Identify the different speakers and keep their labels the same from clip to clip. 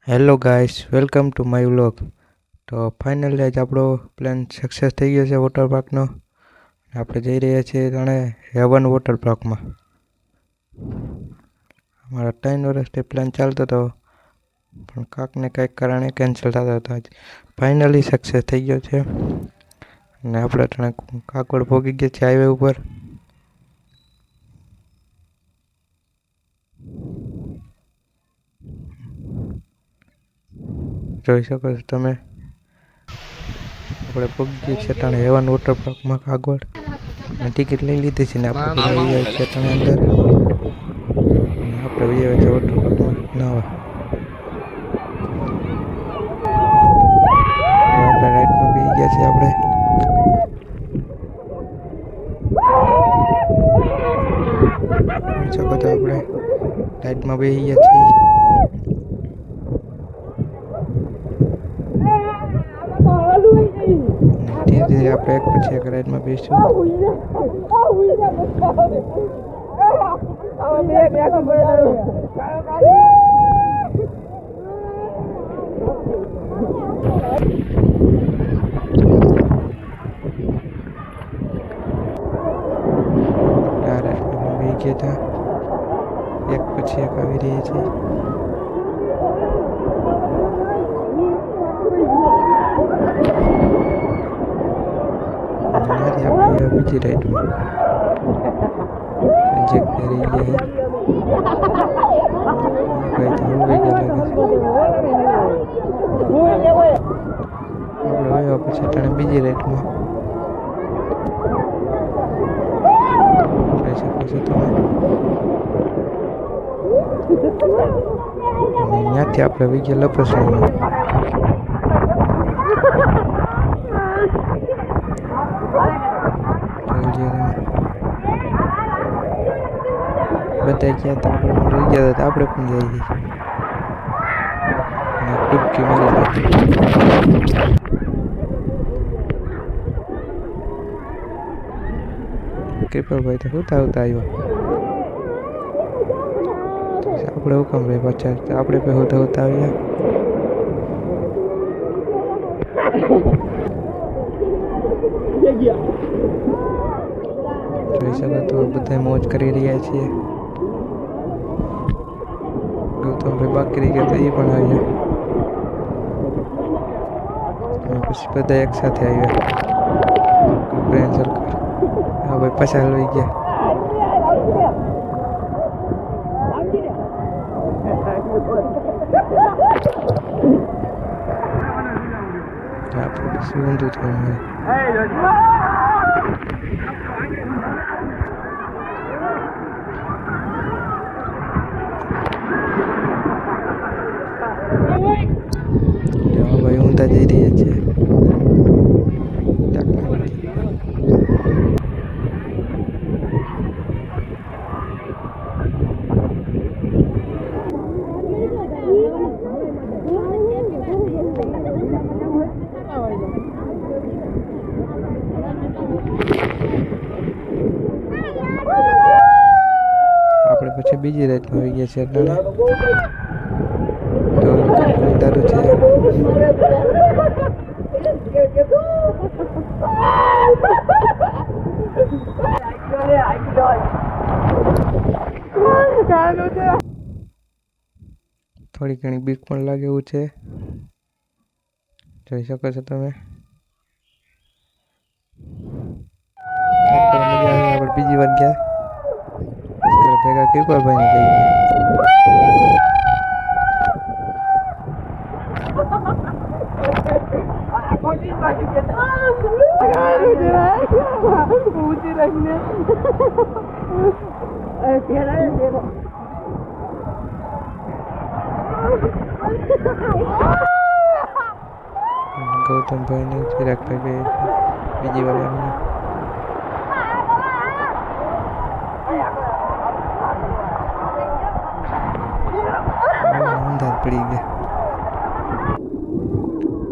Speaker 1: Hello guys, welcome to my vlog. તો finally આજ આપણો પ્લાન સક્સેસ થઈ ગયો છે વોટર પાર્કનો. આપણે જઈ રહ્યા છીએ જાણે હેવન વોટર પાર્કમાં. અમારા 3 વર્ષથી પ્લાન ચાલતો હતો, પણ કાંકને કંઈક કારણે કેન્સલ થતો હતો. આજ ફાઇનલી સક્સેસ થઈ ગયો છે અને આપણે ત્યાં કાગળ ભોગી ગયા છે હાઈવે ઉપર. જોઈ શકો છો તમે, આપણે પહોંચી છે તાણે હેવન વોટર પાર્કમાં કાગળ ટિકિટ લઈ લીધી છે ને આપણે જઈએ છીએ તાણે અંદર. આપણે જઈએ છીએ વોટર પાર્કમાં નાવા. આપણે રાઈડમાં બેસી ગયા છીએ. આપણે શકો તો આપણે રાઈડમાં બેસી ગયા છીએ. ધીરે ધીરે આપણે એક પછી એક રાઈડમાં બેસીશું. એક પછી એક આવી રહી છે. આપણે બીજી રાઈડમાં જે કરી ગયા કઈ તો હલવાઈ ગયા લાગે છે. આપણે આવ્યા પછી તને બીજી રાઈડમાં જોઈ શકો છો તમે. ત્યાંથી આપણે આવી ગયા લપસણીમાં. બધા ગયા હતા, આપણે પણ રહી ગયા હતા. આપણે પણ જઈ ગઈ ડૂબકી મારી નાખી. કૃપાભાઈ તો હોતા આવતા આવ્યા. આપણે હુકમ ભાઈ પાછા આપણે પણ હોતા હોતા આવ્યા. જોઈ શકો તો બધા મોજ કરી રહ્યા છીએ. ગૌતમભાઈ બાકી રહી ગયા તો એ પણ આવ્યા. પછી બધા એક સાથે આવ્યા. Friend circle. હા ભાઈ પાછા લઈ ગયા. આપણે પછી ઊંધું થયું હોય. ભાઈ ઊંધા જઈ રહ્યા છીએ. આપણે પછી બીજી રાઈડમાં આવી ગયા છીએ. દારૂ છે. થોડી ઘણી બીક પણ લાગે એવું છે. જોઈ શકો છો તમે. આપણે બીજી વાર ગયા ભેગા કૃપાભાઈ ને લઈ ગયા. ગૌતમભાઈ ને ચિરાગભાઈ બીજી વાર આવ્યા. અંધાર પડી ગયા.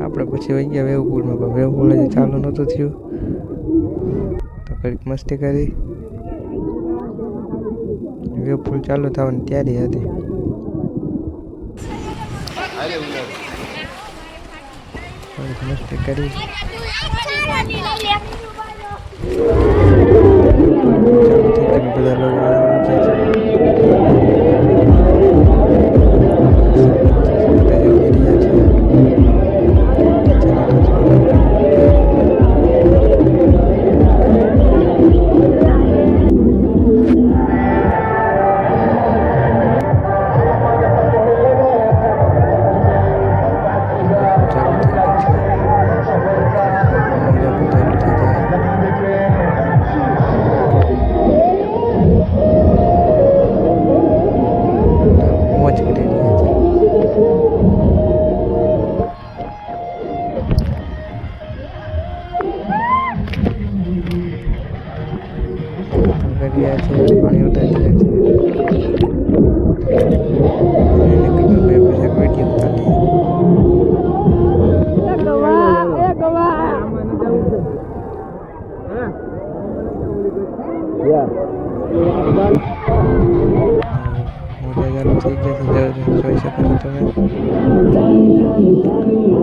Speaker 1: આપણે પછી વહી ગયા વેવપુલમાં. પણ વેવપુલ હજી ચાલુ નહોતું થયું તો કંઈક મસ્તી કરી. વેવપુલ ચાલુ થવાની તૈયારી હતી. થોડીક મસ્તી કરી ચાલુ થઈ ગયું બધા લોકો આવી ગયા છે બધા જમી રહ્યા છે ટીચરના ક્લાસમાં ચાલુ થઈ ગયું છે ચાલુ થઈ જાય મોજ કરી રહ્યા છે કરી રહ્યા છે પાણી ઉતારી રહ્યા છે એને ખબર પડે પછી વિડીયો ઉતારી મોજા ચાલુ થઈ ગયા છે જોઈ શકો છો તમે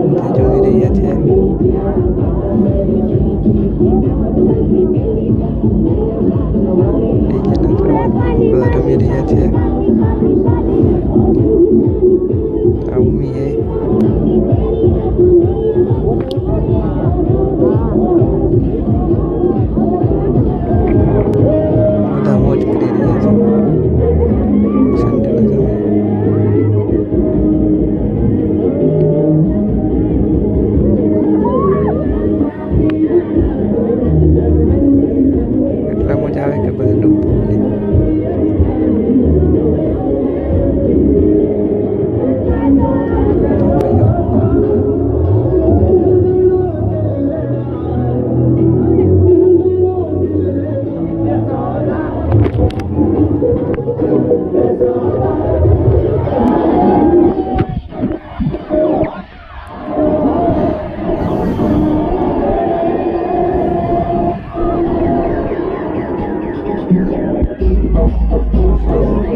Speaker 1: બધા જમી રહ્યા છે બધા રમી રહ્યા છે આ ઉમી હે બધા મોજ કરી રહ્યા છે સન્ડેના સમયે એટલા મજા આવે કે બધા ડૂબવું નહીં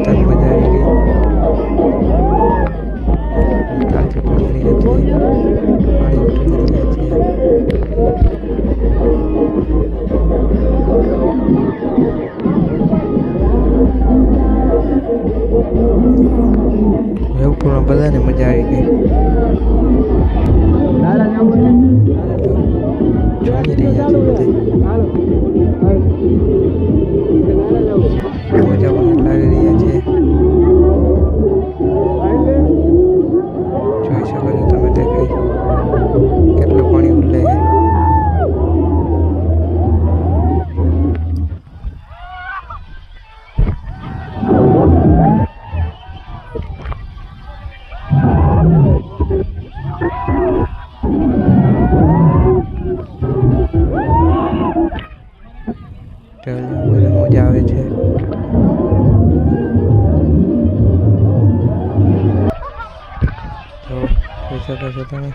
Speaker 1: તન મજા આવી ગઈ તાજી પડી રહી હતી પાણી ઉતરી રહ્યા છે પૂર્ણ બધાને મજા આવી ગઈ જમી રહ્યા છે બધા મજા પણ લાગી રહ્યા છે જોઈ શકો છો તમે દેખાય કેટલું પાણી ઉડે છે મજા આવે છે તો જોઈ શકો છો તમે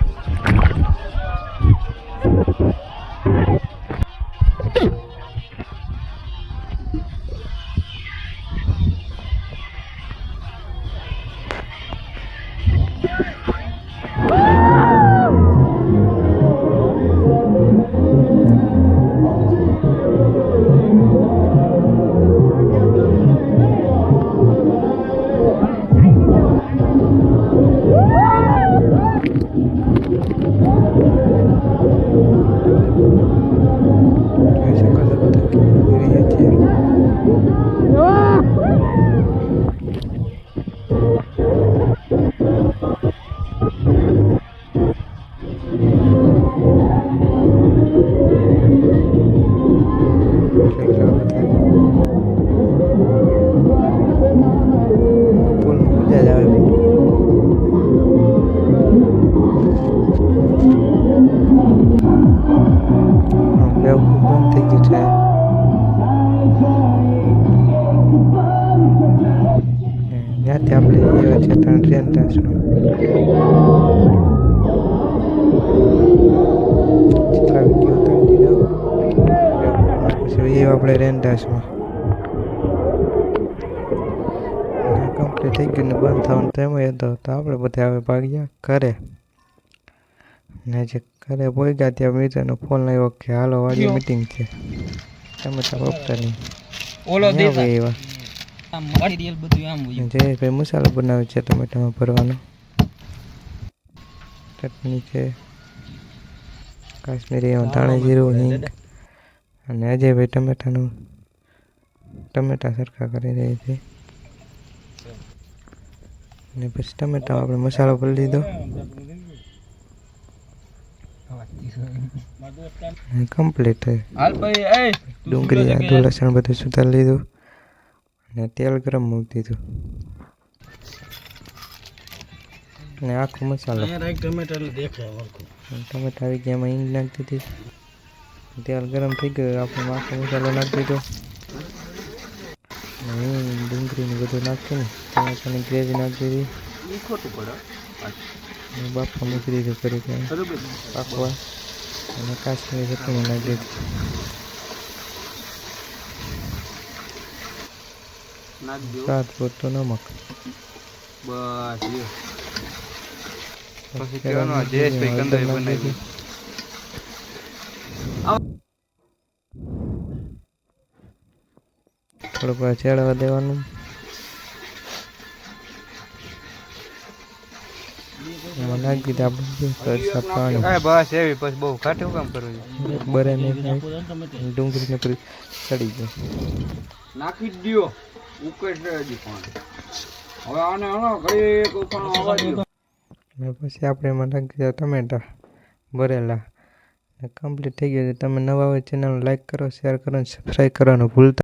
Speaker 1: ત્યાંથી આપણે આવ્યા છે ટ્રેન સ્ટેશન જેટલા વિડીયો ઉતારી દીધો પછી આપણે રેન્ટાસમાં કમ્પ્લીટ થઈ ગયું ને બંધ થવાનું ટાઈમ હતો તો આપણે બધા હવે ભાગ્યા ઘરે. ને જે ઘરે પહોંચ્યા ત્યાં મિત્રનો ફોન આવ્યો કે હાલો વાડી મીટિંગ છે ટમેટા વપરાની એવા જયેશભાઈ મસાલો બનાવે છે ટમેટામાં ભરવાનો. ચટણી છે, કાશ્મીરી ધાણા જીરું હિંગ, અને અજયભાઈ ટમેટા સરખા કરી રહી છે. અને પછી ટમેટા આપણે મસાલો ભરી લીધો કમ્પ્લીટ. ડુંગળી આદુ લસણ બધું સુધારી લીધું અને તેલ ગરમ મૂકી દીધું અને આખો મસાલો ટમેટા આવી ગયા. એમાં હિંગ નાખી દીધી, તેલ ગરમ થઈ ગયું, આપણે આખો મસાલો નાખી દીધો. ડુંગળીને બધું નાખીને ટમેટાની ગ્રેવી નાખી દીધી, બાફા મૂકી દીધું કરી પાકવા, અને કાશ્મીરી ચટણી નાખી દીધી, સ્વાદ પૂરતું નમક. થોડુંક ચેડવા દેવાનું. નાખી દીધા આપણે પાણી. બસ એવી પછી બહુ ખાટું કામ કરવું બરે નહીં. ડુંગળીને પછી ચડી ગયું નાખી દો પછી આપણે એમાં નાખી દીધા ટમેટા ભરેલા. કમ્પ્લીટ થઈ ગયું છે. તમે નવા હોય ચેનલ લાઈક કરો, શેર કરો, સબસ્ક્રાઈબ કરવાનું ભૂલતા